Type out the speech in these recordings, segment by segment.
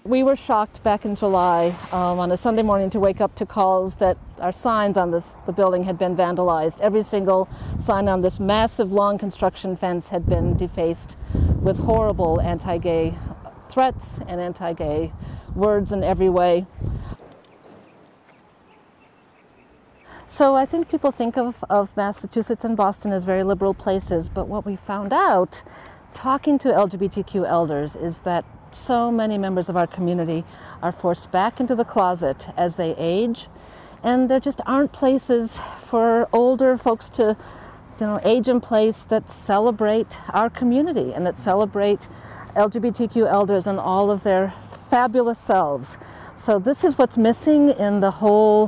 We were shocked back in July on a Sunday morning to wake up to calls that our signs on the building had been vandalized. Every single sign on this massive long construction fence had been defaced with horrible anti-gay threats and anti-gay words in every way. So I think people think of Massachusetts and Boston as very liberal places, but what we found out talking to LGBTQ elders is that so many members of our community are forced back into the closet as they age, and there just aren't places for older folks to age in place that celebrate our community and that celebrate LGBTQ elders and all of their fabulous selves. So this is what's missing in the whole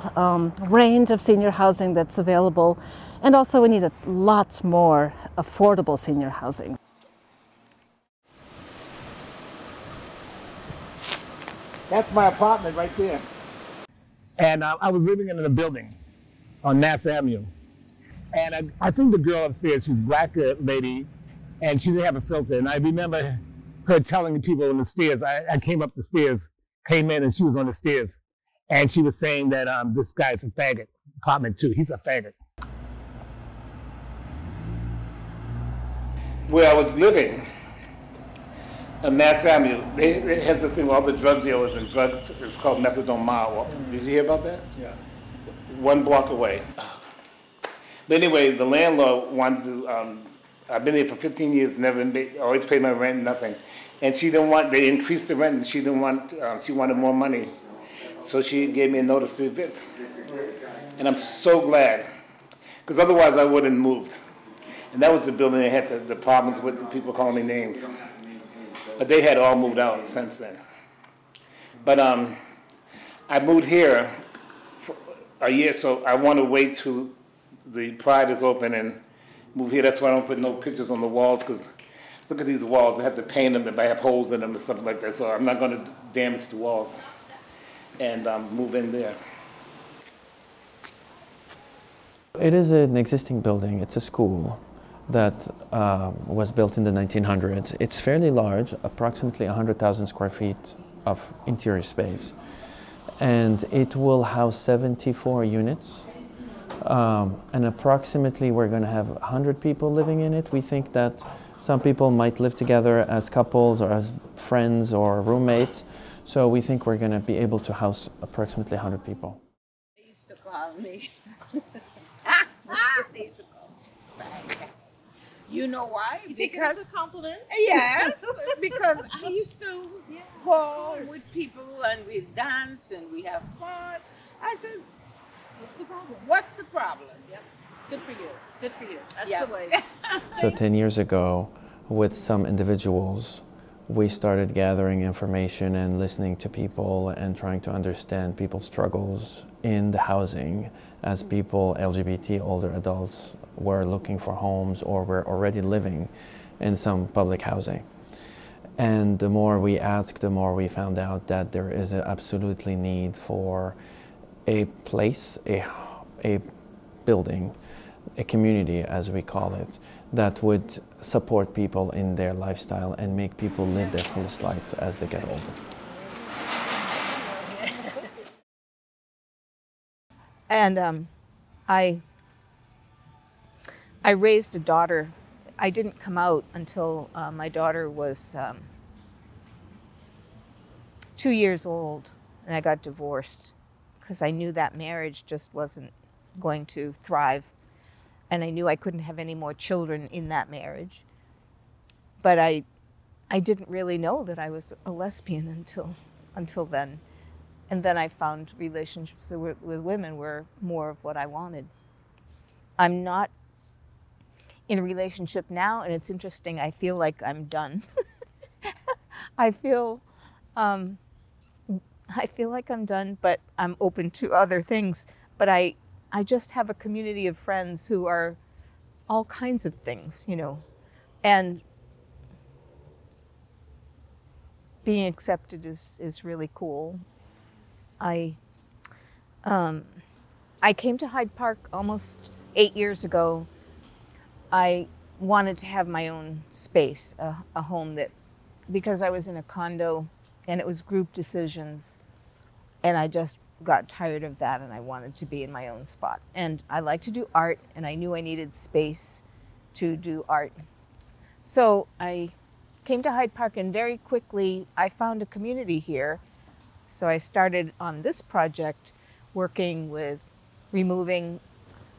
range of senior housing that's available, and also we need lots more affordable senior housing. That's my apartment right there. And I was living in a building on Mass Avenue. And I think the girl upstairs, she's a black lady, and she didn't have a filter. And I remember her telling people on the stairs, I came up the stairs, came in, and she was on the stairs. And she was saying that this guy's a faggot. Apartment 2, he's a faggot. Where I was living, on Mass Avenue, it has a thing with all the drug dealers and drugs. It's called Methadone Mile. Did you hear about that? Yeah. 1 block away. But anyway, the landlord wanted to, I've been here for 15 years, never always paid my rent, nothing. And she didn't want, they increased the rent, and she didn't want, she wanted more money. So she gave me a notice to evict. And I'm so glad, because otherwise I wouldn't have moved. And that was the building that had the problems with the people calling me names. But they had all moved out since then. But I moved here for a year, so I want to wait till the Pryde is open and move here. That's why I don't put no pictures on the walls, because look at these walls. I have to paint them if I have holes in them and stuff like that. So I'm not going to damage the walls and move in there. It is an existing building. It's a school that was built in the 1900s. It's fairly large, approximately 100,000 square feet of interior space. And it will house 74 units. And approximately we're going to have 100 people living in it. We think that some people might live together as couples or as friends or roommates. So we think we're going to be able to house approximately 100 people. They used to call me. They used to call me. You know why? You take it as a compliment? Yes, because I used to go with people and we dance and we have fun. I said, what's the problem? What's the problem? Yep. Good for you. Good for you. That's Yep. the way. So 10 years ago, with some individuals, we started gathering information and listening to people and trying to understand people's struggles in the housing as people, LGBT, older adults, were looking for homes or were already living in some public housing. And the more we asked, the more we found out that there is an absolutely need for a place, a building, a community as we call it, that would support people in their lifestyle and make people live their fullest life as they get older. And I raised a daughter. I didn't come out until my daughter was 2 years old, and I got divorced because I knew that marriage just wasn't going to thrive, and I knew I couldn't have any more children in that marriage. But I didn't really know that I was a lesbian until then. And then I found relationships with women were more of what I wanted. I'm not in a relationship now, and it's interesting, I feel like I'm done. I feel like I'm done, but I'm open to other things. But I just have a community of friends who are all kinds of things, you know. And being accepted is really cool. I came to Hyde Park almost 8 years ago. I wanted to have my own space, a home that, because I was in a condo and it was group decisions. And I just got tired of that, and I wanted to be in my own spot. And I like to do art, and I knew I needed space to do art. So I came to Hyde Park, and very quickly I found a community here. So I started on this project working with removing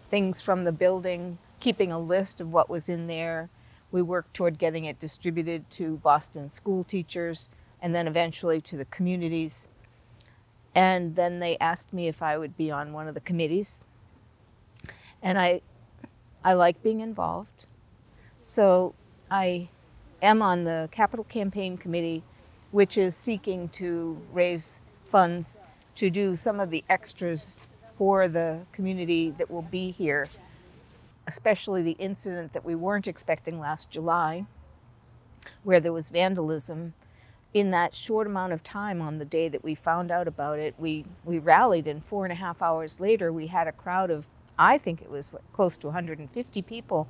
things from the building, keeping a list of what was in there. We worked toward getting it distributed to Boston school teachers and then eventually to the communities. And then they asked me if I would be on one of the committees. And I like being involved. So I am on the Capital Campaign Committee, which is seeking to raise funds to do some of the extras for the community that will be here, especially the incident that we weren't expecting last July, where there was vandalism. In that short amount of time on the day that we found out about it, we rallied, and 4.5 hours later, we had a crowd of, I think it was close to 150 people,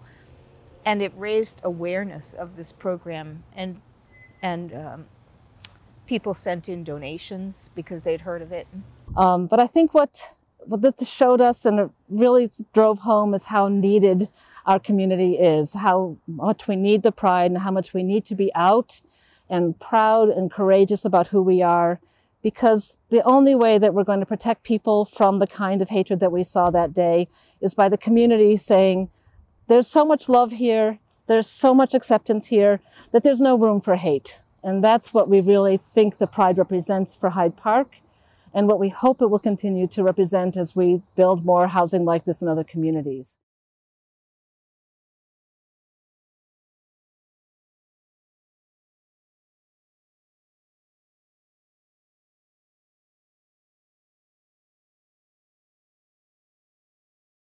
and it raised awareness of this program, and people sent in donations because they'd heard of it. But I think what this showed us, and it really drove home, is how needed our community is, how much we need the Pryde, and how much we need to be out and proud and courageous about who we are, because the only way that we're going to protect people from the kind of hatred that we saw that day is by the community saying, there's so much love here, there's so much acceptance here, that there's no room for hate. And that's what we really think the Pryde represents for Hyde Park, and what we hope it will continue to represent as we build more housing like this in other communities.